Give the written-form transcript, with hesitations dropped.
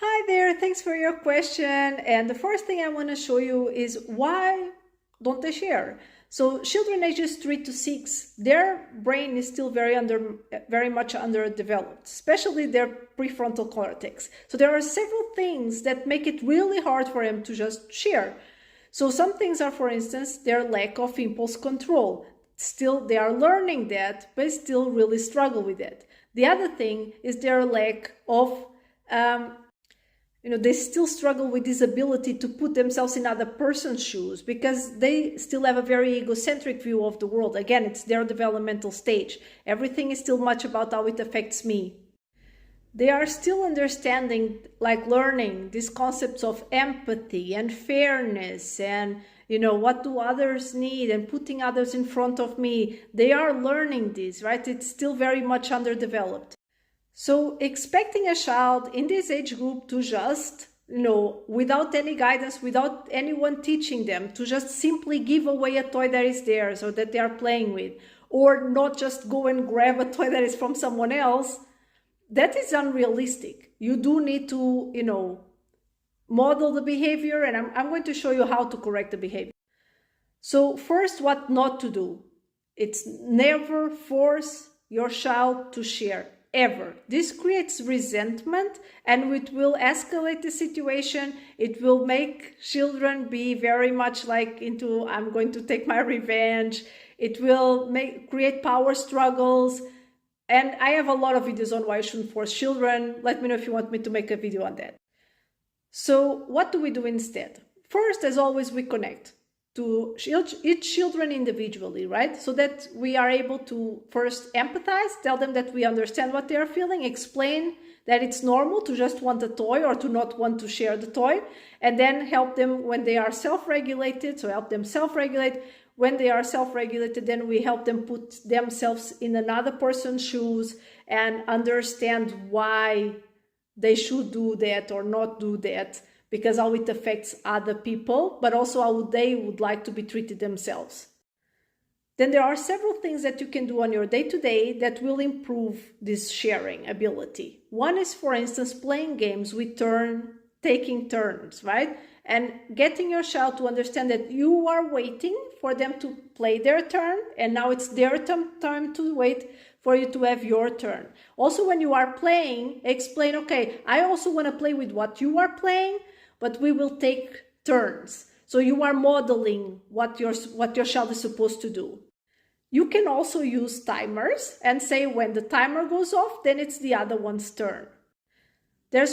Hi there, thanks for your question. And the first thing I want to show you is why don't they share? So children ages 3 to 6, their brain is still very much underdeveloped, especially their prefrontal cortex. So there are several things that make it really hard for them to just share. So some things are, for instance, their lack of impulse control. Still, they are learning that, but still really struggle with it. The other thing is their lack of they still struggle with this ability to put themselves in other person's shoes because they still have a very egocentric view of the world. Again, it's their developmental stage. Everything is still much about how it affects me. They are still understanding, like learning these concepts of empathy and fairness and, what do others need and putting others in front of me. They are learning this, right? It's still very much underdeveloped. So expecting a child in this age group to just, without any guidance, without anyone teaching them, to just simply give away a toy that is theirs or that they are playing with, or not just go and grab a toy that is from someone else, that is unrealistic. You do need to, model the behavior, and I'm going to show you how to correct the behavior. So first, what not to do. It's never force your child to share. Ever. This creates resentment and it will escalate the situation. It will make children be very much like into I'm going to take my revenge. It will create power struggles. And I have a lot of videos on why you shouldn't force children. Let me know if you want me to make a video on that. So what do we do instead? First, as always, we connect to each children individually, right? So that we are able to first empathize, tell them that we understand what they are feeling, explain that it's normal to just want a toy or to not want to share the toy, and then help them when they are self-regulated, so help them self-regulate. When they are self-regulated, then we help them put themselves in another person's shoes and understand why they should do that or not do that, because how it affects other people, but also how they would like to be treated themselves. Then there are several things that you can do on your day-to-day that will improve this sharing ability. One is, for instance, playing games with taking turns, right? And getting your child to understand that you are waiting for them to play their turn, and now it's their time to wait for you to have your turn. Also, when you are playing, explain, okay, I also want to play with what you are playing, but we will take turns. So you are modeling what your child is supposed to do. You can also use timers and say when the timer goes off, then it's the other one's turn. There's